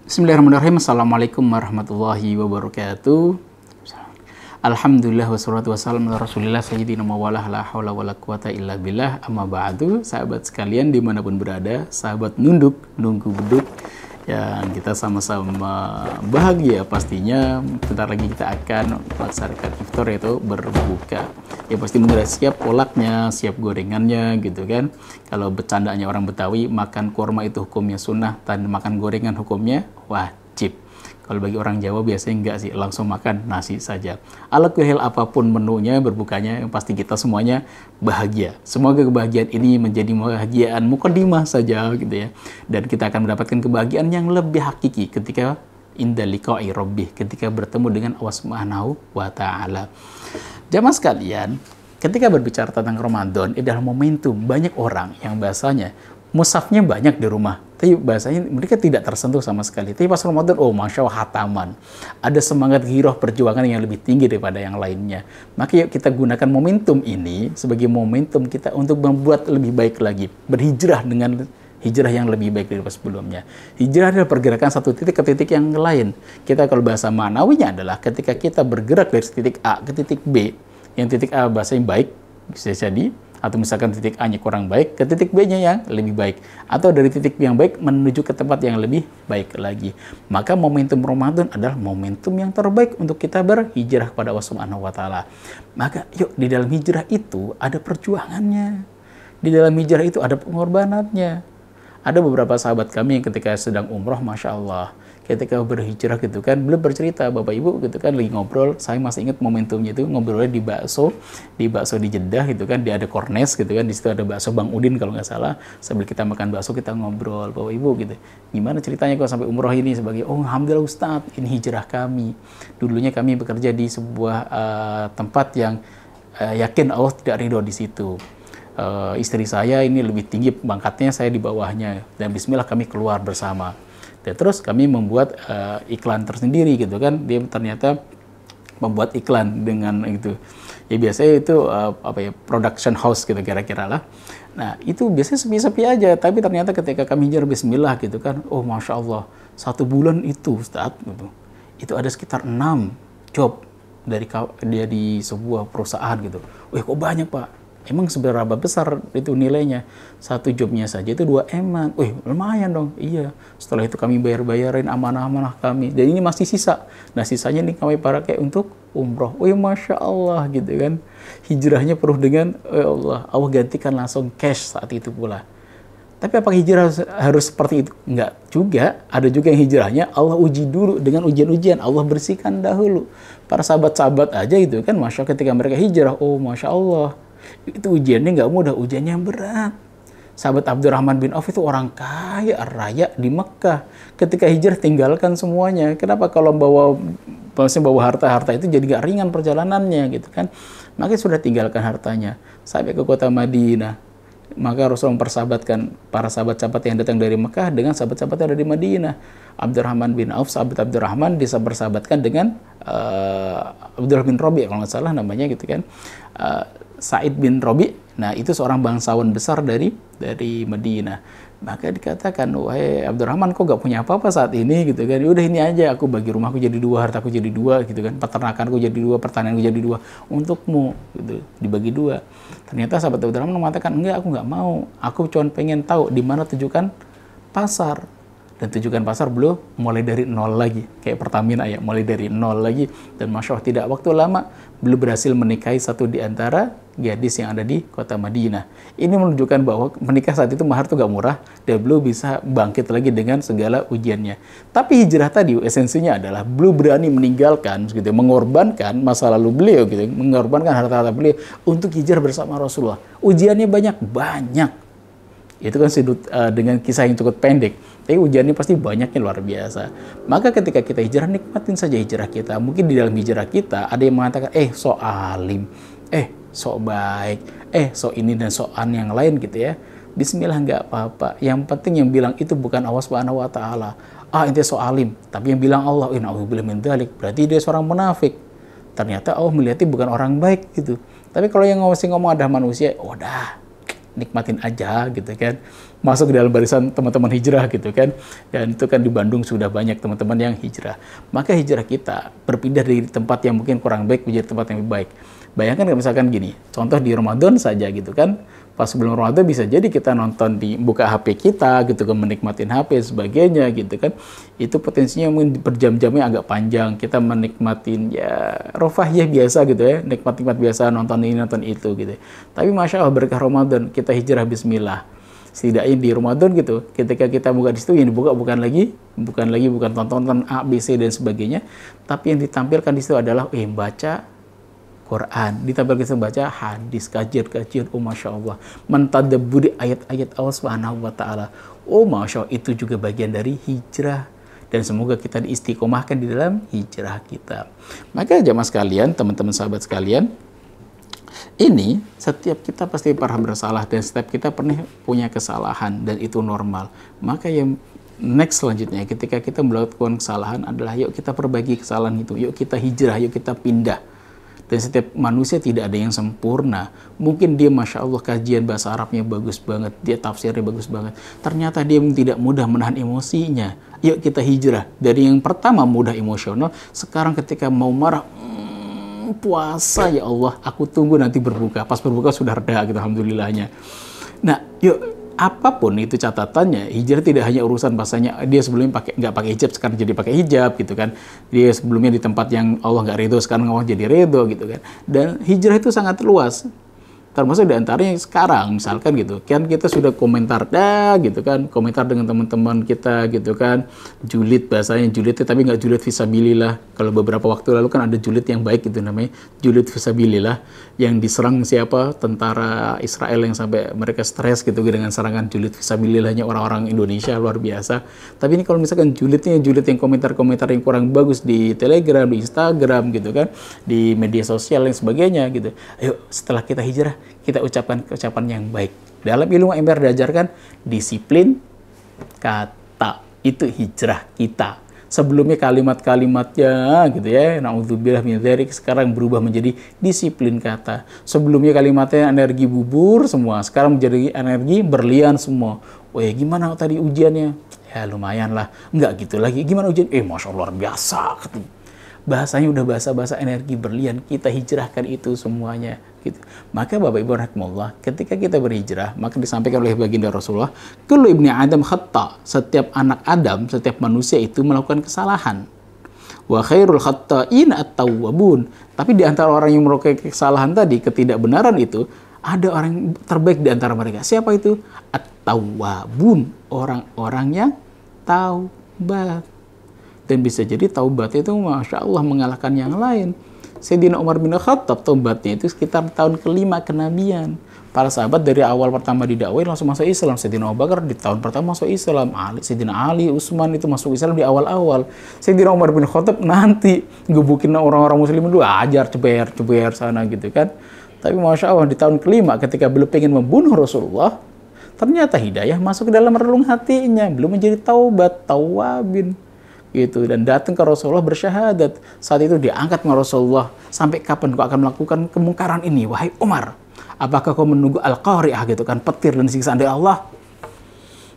Bismillahirrahmanirrahim. Assalamualaikum warahmatullahi wabarakatuh. Alhamdulillah wassalatu wassalamu ala rasulillah sayyidina mawalah la hawla wa la quwata illa billah amma ba'du. Sahabat sekalian dimanapun berada, sahabat nunduk, nunggu beduk, yang kita sama-sama bahagia pastinya. Bentar lagi kita akan melaksanakan iftar, yaitu berbuka. Ya pasti sudah siap kolaknya, siap gorengannya gitu kan. Kalau bercandanya orang Betawi, makan kurma itu hukumnya sunnah, dan makan gorengan hukumnya wajib. Kalau bagi orang Jawa biasanya enggak sih, langsung makan nasi saja. Ala kulli hal, apapun menunya, berbukanya, yang pasti kita semuanya bahagia. Semoga kebahagiaan ini menjadi kebahagiaan mukadimah saja gitu ya. Dan kita akan mendapatkan kebahagiaan yang lebih hakiki ketika inda liqa'i rabbih, ketika bertemu dengan Allah Subhanahu wa taala. Jamaah sekalian, ketika berbicara tentang Ramadan, ini adalah momentum. Banyak orang yang bahasanya mushafnya banyak di rumah, tapi bahasanya mereka tidak tersentuh sama sekali. Tapi pas Ramadan, oh Masya Allah, hataman. Ada semangat giroh perjuangan yang lebih tinggi daripada yang lainnya. Maka yuk kita gunakan momentum ini sebagai momentum kita untuk membuat lebih baik lagi. Berhijrah dengan hijrah yang lebih baik daripada sebelumnya. Hijrah adalah pergerakan satu titik ke titik yang lain. Kita kalau bahasa manawinya adalah ketika kita bergerak dari titik A ke titik B, yang titik A bahasanya baik, bisa jadi, atau misalkan titik A-nya kurang baik, ke titik B-nya yang lebih baik, atau dari titik yang baik menuju ke tempat yang lebih baik lagi. Maka momentum Ramadan adalah momentum yang terbaik untuk kita berhijrah kepada Allah Subhanahu wa taala. Maka yuk, di dalam hijrah itu ada perjuangannya. Di dalam hijrah itu ada pengorbanannya. Ada beberapa sahabat kami yang ketika sedang umroh, Masya Allah, ketika berhijrah gitu kan, beliau bercerita, Bapak Ibu gitu kan, lagi ngobrol, saya masih ingat momentumnya itu, ngobrolnya di bakso di Jeddah gitu kan, dia ada kornes gitu kan, di situ ada bakso Bang Udin kalau nggak salah. Sambil kita makan bakso, kita ngobrol, Bapak Ibu gitu, gimana ceritanya kok sampai umroh ini? Sebagai, oh Alhamdulillah Ustadz, ini hijrah kami. Dulunya kami bekerja di sebuah tempat yang yakin Allah tidak ridho di situ. Istri saya ini lebih tinggi pangkatnya, saya di bawahnya, dan bismillah kami keluar bersama. Dan terus kami membuat iklan tersendiri gitu kan. Dia ternyata membuat iklan dengan itu. Ya biasanya itu production house gitu kira-kira lah. Nah itu biasanya sepi-sepi aja. Tapi ternyata ketika kami hijrah bismillah gitu kan, oh Masya Allah, 1 bulan itu Ustaz gitu, itu ada sekitar 6 job dari dia di sebuah perusahaan gitu. Wih kok banyak Pak? Emang seberapa besar itu nilainya? 1 jobnya saja itu 2 eman. Wih, lumayan dong. Iya. Setelah itu kami bayar-bayarin amanah-amanah kami. Dan ini masih sisa. Nah, sisanya nih kami pakai untuk umroh. Wih, Masya Allah gitu kan. Hijrahnya penuh dengan, oh Allah, Allah gantikan langsung cash saat itu pula. Tapi apakah hijrah harus seperti itu? Enggak juga. Ada juga yang hijrahnya Allah uji dulu dengan ujian-ujian. Allah bersihkan dahulu. Para sahabat-sahabat aja gitu kan. Masya Allah, ketika mereka hijrah, oh Masya Allah, itu ujiannya nggak mudah, ujiannya yang berat. Sahabat Abdurrahman bin Auf itu orang kaya raya di Mekah. Ketika hijrah tinggalkan semuanya. Kenapa? Kalau bawa harta-harta itu jadi nggak ringan perjalanannya gitu kan. Maka sudah tinggalkan hartanya sampai ke kota Madinah. Maka Rasul mempersahabatkan para sahabat-sahabat yang datang dari Mekah dengan sahabat-sahabat yang ada di Madinah. Abdurrahman bin Auf, sahabat Abdurrahman, dipersahabatkan dengan Abdullah bin Rabi' kalau nggak salah namanya gitu kan. Sa'id bin Rabi', nah itu seorang bangsawan besar dari Madinah. Maka dikatakan, wahai Abdurrahman, kok gak punya apa-apa saat ini gitu kan. Udah ini aja, aku bagi rumahku jadi 2, hartaku jadi 2 gitu kan. Peternakanku jadi 2, pertanianku jadi 2. Untukmu gitu, dibagi 2. Ternyata sahabat Abdurrahman mengatakan, enggak, aku nggak mau. Aku cuma pengen tahu di mana tujukan pasar. Dan tujukan pasar beliau mulai dari 0 lagi. Kayak Pertamina ya, mulai dari 0 lagi. Dan Masya Allah, tidak waktu lama, beliau berhasil menikahi satu di antara gadis yang ada di kota Madinah. Ini menunjukkan bahwa menikah saat itu mahar itu gak murah. Dan beliau bisa bangkit lagi dengan segala ujiannya. Tapi hijrah tadi, esensinya adalah beliau berani meninggalkan, gitu, mengorbankan masa lalu beliau, gitu, mengorbankan harta-harta beliau untuk hijrah bersama Rasulullah. Ujiannya banyak. Itu kan dengan kisah yang cukup pendek, tapi ujiannya pasti banyaknya luar biasa. Maka ketika kita hijrah, nikmatin saja hijrah kita. Mungkin di dalam hijrah kita ada yang mengatakan, so alim, so baik, so ini dan soan yang lain gitu ya. Bismillah, nggak apa-apa. Yang penting yang bilang itu bukan Allah Subhanahu wa taala. Ente so alim, tapi yang bilang Allah, na'udzubillah min dzalik, berarti dia seorang munafik. Ternyata Allah melihatnya bukan orang baik gitu. Tapi kalau yang ngomong ada manusia, udah nikmatin aja gitu kan. Masuk ke dalam barisan teman-teman hijrah gitu kan. Dan itu kan di Bandung sudah banyak teman-teman yang hijrah. Maka hijrah kita berpindah dari tempat yang mungkin kurang baik menjadi tempat yang lebih baik. Bayangkan kalau misalkan gini, contoh di Ramadan saja gitu kan. Pas sebelum Ramadan bisa jadi kita nonton buka HP kita gitu kan, menikmatin HP sebagainya gitu kan. Itu potensinya mungkin berjam-jamnya agak panjang. Kita menikmatin ya rofahiyah biasa gitu ya, nikmat-nikmat biasa, nonton ini nonton itu gitu. Tapi Masya Allah berkah Ramadan, kita hijrah bismillah. Setidaknya di Ramadan gitu, ketika kita buka di situ yang dibuka bukan tontonan A, B, C dan sebagainya, tapi yang ditampilkan di situ adalah baca Quran, ditampilkan kita baca hadis, kajian-kajian, Masya Allah, mentadabburi ayat-ayat Allah Subhanahu wa Ta'ala. Masya Allah, itu juga bagian dari hijrah. Dan semoga kita diistiqomahkan di dalam hijrah kita. Maka jamaah sekalian, teman-teman sahabat sekalian, ini setiap kita pasti pernah bersalah dan setiap kita pernah punya kesalahan dan itu normal. Maka yang next selanjutnya ketika kita melakukan kesalahan adalah yuk kita perbaiki kesalahan itu, yuk kita hijrah, yuk kita pindah. Dan setiap manusia tidak ada yang sempurna. Mungkin dia Masya Allah kajian bahasa Arabnya bagus banget, dia tafsirnya bagus banget. Ternyata dia tidak mudah menahan emosinya. Yuk kita hijrah. Dari yang pertama mudah emosional, sekarang ketika mau marah, puasa ya Allah, aku tunggu nanti berbuka. Pas berbuka sudah reda gitu, alhamdulillahnya. Nah, yuk apapun itu catatannya, hijrah tidak hanya urusan bahasanya dia sebelumnya nggak pakai hijab sekarang jadi pakai hijab gitu kan, dia sebelumnya di tempat yang Allah nggak ridho sekarang Allah jadi ridho gitu kan. Dan hijrah itu sangat luas, termasuk diantaranya sekarang misalkan gitu kan kita sudah komentar gitu kan, komentar dengan teman-teman kita gitu kan, julid bahasanya julid tapi nggak julid fisabilillah. Kalau beberapa waktu lalu kan ada julid yang baik gitu namanya julid fisabilillah, yang diserang siapa, tentara Israel yang sampai mereka stres gitu dengan serangan julid fisabilillahnya orang-orang Indonesia, luar biasa. Tapi ini kalau misalkan julidnya julid yang komentar-komentar yang kurang bagus di Telegram, di Instagram gitu kan, di media sosial dan sebagainya gitu, ayo setelah kita hijrah kita ucapkan ucapan yang baik. Dalam ilmu MR diajarkan disiplin kata, itu hijrah kita. Sebelumnya kalimat-kalimatnya gitu ya, naudzubillah min dzalik, sekarang berubah menjadi disiplin kata. Sebelumnya kalimatnya energi bubur semua, sekarang menjadi energi berlian semua. Gimana tadi ujiannya? Ya lumayan lah. Enggak gitu lagi. Gimana ujian? Masya Allah luar biasa. Bahasanya udah bahasa-bahasa energi berlian, kita hijrahkan itu semuanya gitu. Maka Bapak Ibu rahimakumullah, ketika kita berhijrah, maka disampaikan oleh baginda Rasulullah, kullu ibni Adam khata, setiap anak Adam, setiap manusia itu melakukan kesalahan. Wa khairul khata'in at-tawwabun, tapi di antara orang yang melakukan kesalahan tadi, ketidakbenaran itu, ada orang yang terbaik di antara mereka. Siapa itu? At-tawwabun, orang-orang yang taubat. Dan bisa jadi taubat itu Masya Allah mengalahkan yang lain. Sayyidina Umar bin Khattab taubatnya itu sekitar tahun ke-5 kenabian. Para sahabat dari awal pertama didakwain langsung masuk Islam. Sayyidina Abu Bakar di tahun pertama masuk Islam. Sayyidina Ali, Utsman itu masuk Islam di awal-awal. Sayyidina Umar bin Khattab nanti gebukin orang-orang muslim dulu, ajar ceber sana gitu kan. Tapi Masya Allah di tahun ke-5 ketika beliau pengen membunuh Rasulullah, ternyata hidayah masuk ke dalam relung hatinya. Belum menjadi taubat, tawabin. Gitu, dan datang ke Rasulullah bersyahadat. Saat itu diangkat sama Rasulullah, sampai kapan kau akan melakukan kemungkaran ini wahai Umar? Apakah kau menunggu al-qari'ah gitu kan, petir dan siksaan dari Allah?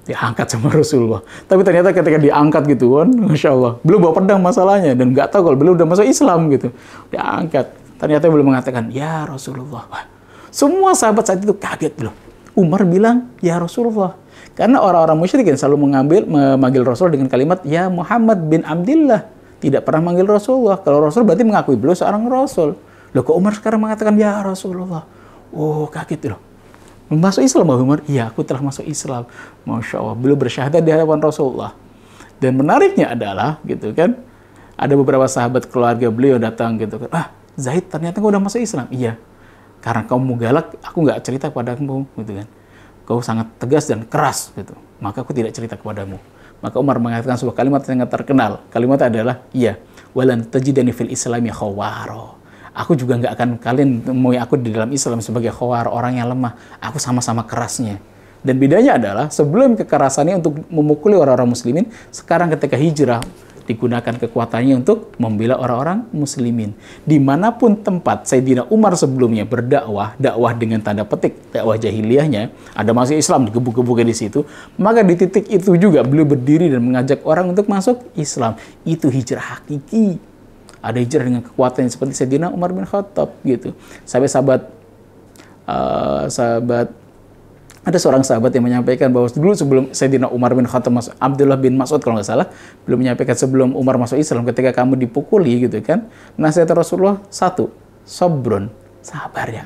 Diangkat sama Rasulullah. Tapi ternyata ketika diangkat gitu kan, Masya Allah, belum bawa pedang masalahnya dan nggak tahu kalau belum udah masuk Islam gitu, diangkat. Ternyata belum mengatakan ya Rasulullah. Wah, semua sahabat saat itu kaget loh. Umar bilang ya Rasulullah. Karena orang-orang musyrik yang selalu memanggil Rasul dengan kalimat ya Muhammad bin Abdillah, tidak pernah manggil Rasulullah. Kalau Rasul berarti mengakui beliau seorang Rasul. Loh kok Umar sekarang mengatakan ya Rasulullah? Kaget loh. Masuk Islam Umar? Iya, aku telah masuk Islam. Masya Allah, beliau bersyahadat di hadapan Rasulullah. Dan menariknya adalah gitu kan, ada beberapa sahabat keluarga beliau datang gitu kan, Zaid ternyata kau udah masuk Islam. Iya, karena kamu galak, aku nggak cerita padamu gitu kan. Kau sangat tegas dan keras gitu, maka aku tidak cerita kepadamu. Maka Umar mengatakan sebuah kalimat yang sangat terkenal. Kalimat adalah iya, walan tajidani fil islami khawaro. Aku juga nggak akan kalian temui aku di dalam Islam sebagai khawar, orang yang lemah. Aku sama-sama kerasnya. Dan bedanya adalah sebelum kekerasannya untuk memukuli orang-orang muslimin, sekarang ketika hijrah digunakan kekuatannya untuk membela orang-orang muslimin. Dimanapun tempat Sayyidina Umar sebelumnya berdakwah, dakwah dengan tanda petik, dakwah jahiliyahnya, ada masuk Islam, digebuk-gebuknya di situ, maka di titik itu juga beliau berdiri dan mengajak orang untuk masuk Islam. Itu hijrah hakiki. Ada hijrah dengan kekuatan seperti Sayyidina Umar bin Khattab gitu. Sampai ada seorang sahabat yang menyampaikan bahwa dulu sebelum Sayyidina Umar bin Khattab masuk, Abdullah bin Mas'ud kalau nggak salah, belum menyampaikan sebelum Umar masuk Islam, ketika kamu dipukuli gitu kan, nasihat Rasulullah satu, sabrun, sabar ya.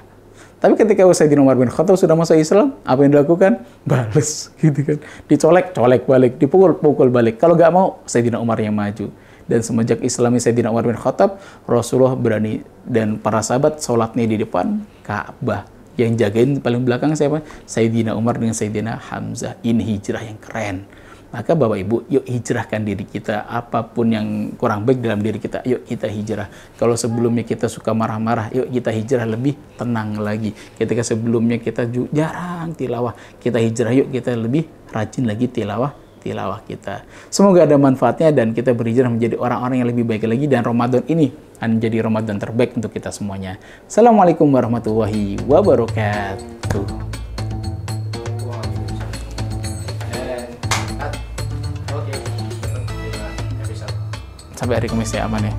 Tapi ketika Sayyidina Umar bin Khattab sudah masuk Islam, apa yang dilakukan? Bales gitu kan. Dicolek, colek balik, dipukul, pukul balik. Kalau nggak mau, Sayyidina Umar yang maju. Dan semenjak Islami Sayyidina Umar bin Khattab, Rasulullah berani dan para sahabat sholatnya di depan Ka'bah. Yang jagain paling belakang siapa? Sayyidina Umar dengan Sayyidina Hamzah. Ini hijrah yang keren. Maka Bapak Ibu, yuk hijrahkan diri kita. Apapun yang kurang baik dalam diri kita, yuk kita hijrah. Kalau sebelumnya kita suka marah-marah, yuk kita hijrah lebih tenang lagi. Ketika sebelumnya kita jarang tilawah, kita hijrah, yuk kita lebih rajin lagi tilawah kita. Semoga ada manfaatnya dan kita berhijrah menjadi orang-orang yang lebih baik lagi, dan Ramadan ini akan menjadi Ramadan terbaik untuk kita semuanya. Assalamualaikum warahmatullahi wabarakatuh. Sampai hari Kamis ya, aman ya.